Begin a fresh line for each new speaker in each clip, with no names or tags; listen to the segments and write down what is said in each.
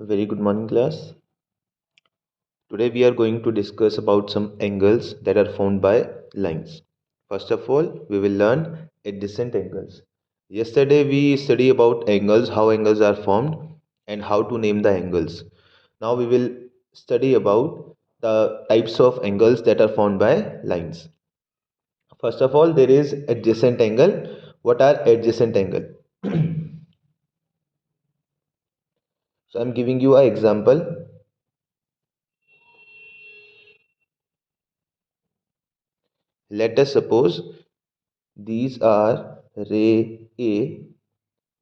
Very good morning, class. Today we are going to discuss about some angles that are formed by lines. First of all, we will learn adjacent angles. Yesterday we studied about angles, how angles are formed and how to name the angles. Now we will study about the types of angles that are formed by lines. First of all, there is adjacent angle. What are adjacent angle? So I am giving you an example. Let us suppose these are ray A,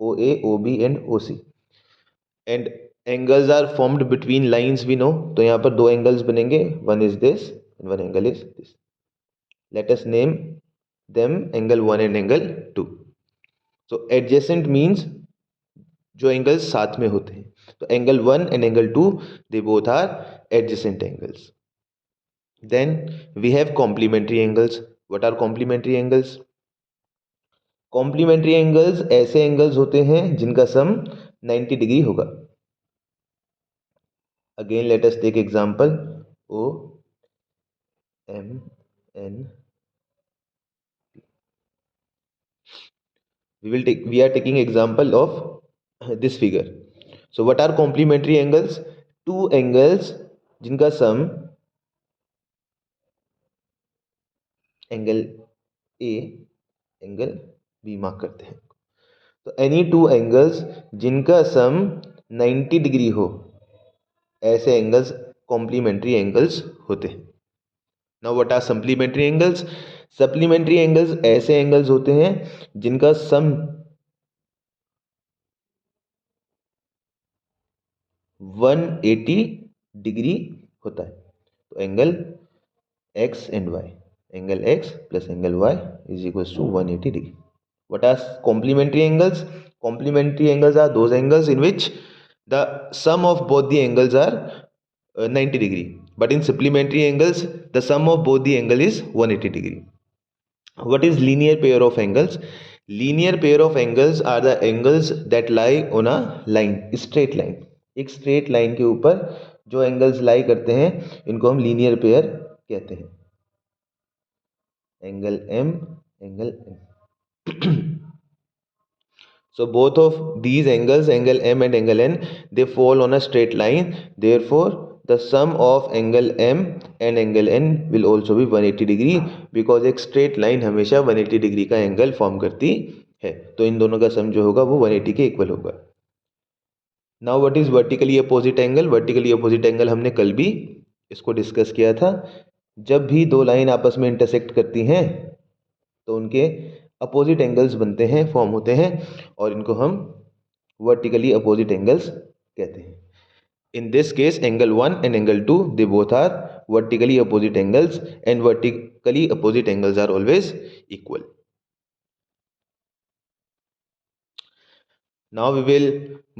OA, OB and OC. And angles are formed between lines we know. तो यहाँ पर दो angles बनेंगे. One is this and one angle is this. Let us name them angle 1 and angle 2. So adjacent means जो angles साथ में होते हैं. तो angle 1 and angle 2, they both are adjacent angles. Then we have complementary angles. What are complementary angles? Complementary angles ऐसे angles होते हैं जिनका सम 90 डिग्री होगा. Again let us take example O M N. We are taking example of this figure. So what are complementary angles? Two angles जिनका sum angle A angle B mark करते हैं. तो any two angles जिनका sum 90 degree हो, ऐसे angles complementary angles होते हैं. Now what are supplementary angles? Supplementary angles ऐसे एंगल्स होते हैं जिनका सम 180 डिग्री होता है. तो angle x and y, angle x plus angle y is equals to 180 degree. What are complementary angles? Complementary angles are those angles in which the sum of both the angles are 90 degree. But in supplementary angles, the sum of both the angle is 180 degree. What is linear pair of angles? Linear pair of angles are the angles that lie on a line, straight line. एक straight line के ऊपर जो angles lie करते हैं इनको हम linear pair कहते हैं. Angle M, angle N. So both of these angles, angle M and angle N, they fall on a straight line. Therefore, the sum of angle M and angle N will also be 180 degree, because एक straight line हमेशा 180 degree का angle form करती है. तो इन दोनों का sum जो होगा वो 180 के equal होगा. Now what is vertically opposite angle? Vertically opposite angle हमने कल भी इसको डिस्कस किया था. जब भी दो लाइन आपस में इंटरसेक्ट करती हैं तो उनके अपोजिट एंगल्स बनते हैं, फॉर्म होते हैं, और इनको हम वर्टिकली अपोजिट एंगल्स कहते हैं. In this case angle 1 and angle 2, they both are vertically opposite angles, and vertically opposite angles are always equal. Now we will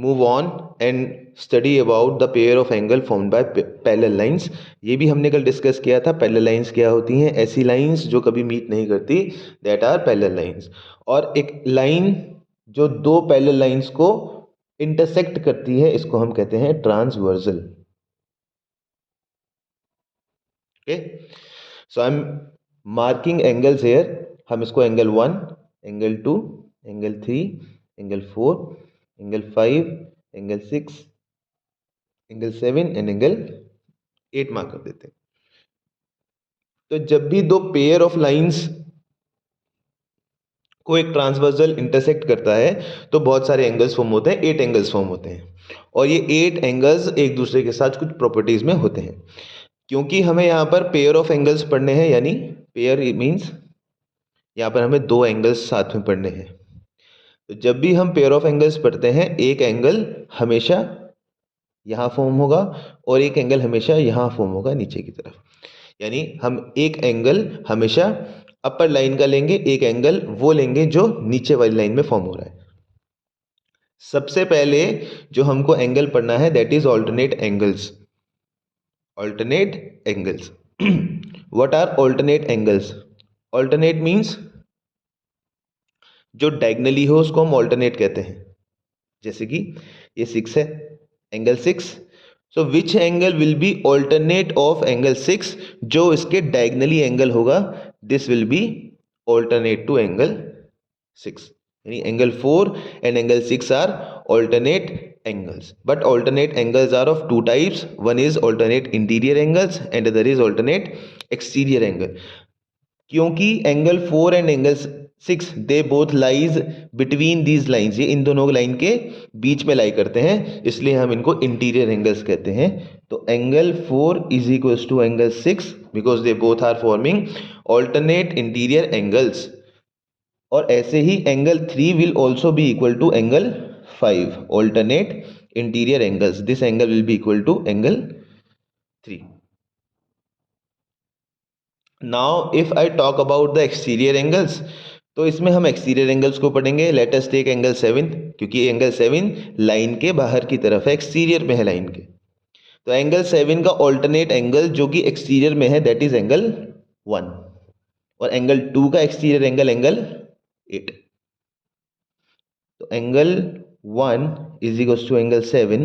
move on and study about the pair of angle formed by parallel lines. ये भी हमने कल discuss किया था. Parallel lines क्या होती हैं? ऐसी लाइंस जो कभी मीट नहीं करती, दैट आर पैरेलल लाइंस. और एक लाइन जो दो पैरेलल लाइंस को इंटरसेक्ट करती है, इसको हम कहते हैं transversal. Okay, so I am marking angles here. हम इसको angle 1, angle 2, angle 3, angle 4, angle 5, angle 6, angle 7 and angle 8 mark कर देते हैं. तो जब भी दो पेयर ऑफ लाइंस को एक ट्रांसवर्सल इंटरसेक्ट करता है तो बहुत सारे एंगल्स फॉर्म होते हैं. 8 एंगल्स फॉर्म होते हैं, और ये 8 एंगल्स एक दूसरे के साथ कुछ प्रॉपर्टीज में होते हैं. क्योंकि हमें यहाँ पर पेयर ऑफ एंगल्स पढ़ने हैं, यानी पेयर मीन्स यहाँ पर हमें दो एंगल्स साथ में पढ़ने हैं. तो जब भी हम पेयर ऑफ एंगल्स पढ़ते हैं, एक एंगल हमेशा यहाँ फॉर्म होगा और एक एंगल हमेशा यहाँ फॉर्म होगा नीचे की तरफ. यानी हम एक एंगल हमेशा अपर लाइन का लेंगे, एक एंगल वो लेंगे जो नीचे वाली लाइन में फॉर्म हो रहा है. सबसे पहले जो हमको एंगल पढ़ना है, that is alternate angles. Alternate angles. What are alternate angles? Alternate means जो डायगनली हो उसको हम ऑल्टरनेट कहते हैं. जैसे कि ये 6 है, angle 6. So which angle will be alternate of angle 6? जो इसके डायगनली एंगल होगा, this will be alternate to angle 6. यानी angle 4 and angle 6 are alternate angles. But alternate angles are of two types. One is alternate interior angles and other is alternate exterior angle. क्योंकि angle 4 and angle 6 they both lies between these lines, ये इन दोनों line के बीच में लाई करते हैं, इसलिए हम इनको इंटीरियर एंगल्स कहते हैं. तो angle 4 is equals to angle 6 because they both are forming alternate interior angles. और ऐसे ही angle 3 will also be equal to angle 5, alternate interior angles. This angle will be equal to angle 3. Now if I talk about the exterior angles, तो इसमें हम exterior angles को पढ़ेंगे. Late us take angle 7, क्योंकि angle 7 line के बाहर की तरफ है, एक्सटीरियर में है लाइन के. तो एंगल 7 का ऑल्टरनेट एंगल जो कि एक्सटीरियर में है दैट इज एंगल 1, और एंगल 2 का एक्सटीरियर एंगल एंगल 8. तो angle 1 is equals to angle 7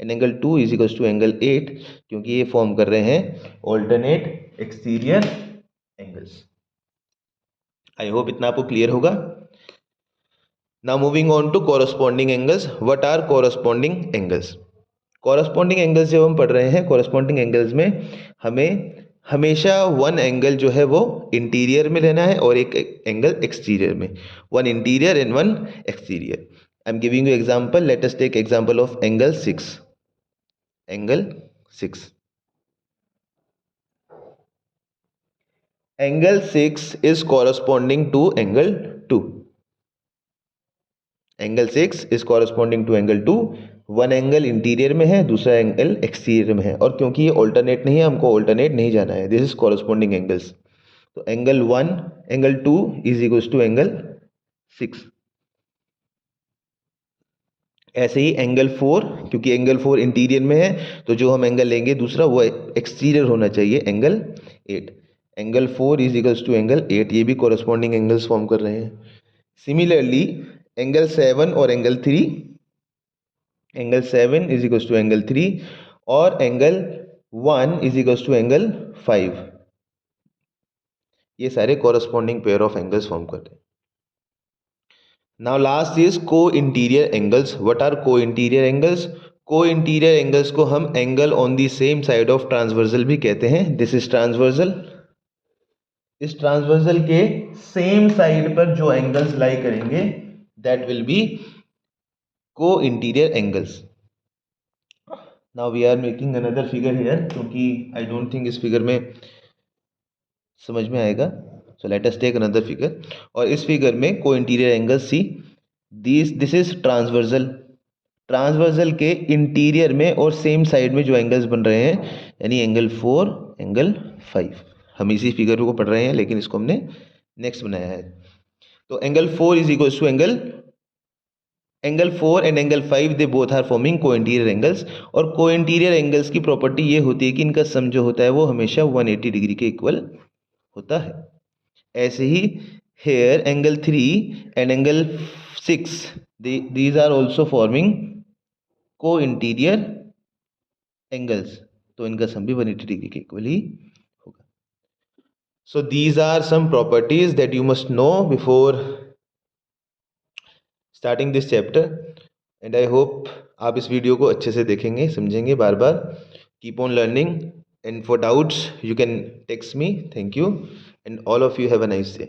and angle 2 is equals to angle 8, क्योंकि ये फॉर्म कर रहे हैं alternate exterior angles. I hope इतना आपको क्लियर होगा. Now moving on to corresponding angles. What are corresponding angles? Corresponding angles जब हम पढ़ रहे हैं, कोरस्पॉन्डिंग एंगल्स में हमें हमेशा वन एंगल जो है वो इंटीरियर में लेना है और एक एंगल एक्सटीरियर में. One interior and one exterior. I am giving you example. Let us take example of angle 6. Angle 6. Angle 6 is corresponding to angle 2. Angle 6 is corresponding to angle 2. One angle interior में है, दूसरा angle exterior में है, और क्योंकि ये alternate नहीं है, हमको ऑल्टरनेट नहीं जाना है. This is corresponding angles. तो angle 1 angle 2 is equals to angle 6. ऐसे ही एंगल 4, क्योंकि एंगल 4 इंटीरियर में है, तो जो हम एंगल लेंगे दूसरा वो एक्सटीरियर होना चाहिए, angle 8. Angle 4 is equals to angle 8. ये भी कॉरस्पॉन्डिंग एंगल्स फॉर्म कर रहे हैं. सिमिलरली एंगल 7 और angle 3, angle 7 is equals to angle 3 और angle 1 is equals to angle 5. ये सारे corresponding pair of angles form करते हैं. Now last is co interior angles. What are co interior angles? Co interior angles को हम angle on the same side of transversal भी कहते हैं. This is transversal. इस ट्रांसवर्सल के सेम साइड पर जो एंगल्स लाई करेंगे that will be co interior angles. Now we are making another figure here, क्योंकि आई डोंट थिंक इस फिगर में समझ में आएगा. So let us take another figure. और इस फिगर में co interior angles see, this is transversal. Transversal के इंटीरियर में और सेम साइड में जो एंगल्स बन रहे हैं, यानी एंगल 4 एंगल 5. हम इसी फिगर को पढ़ रहे हैं लेकिन इसको हमने नेक्स्ट बनाया है. तो angle 4 is equals to angle 4 and angle 5 they both are forming co interior angles. और को इंटीरियर एंगल्स की प्रॉपर्टी ये होती है कि इनका सम जो होता है वो हमेशा 180 डिग्री के इक्वल होता है. ऐसे ही here angle 3 and angle 6 these are also forming co interior angles, तो इनका सम भी 180 डिग्री के इक्वल ही होगा. So these are some properties that you must know before starting this chapter. And I hope आप इस वीडियो को अच्छे से देखेंगे, समझेंगे बार बार. Keep on learning, and for doubts you can text me. Thank you and all of you have a nice day.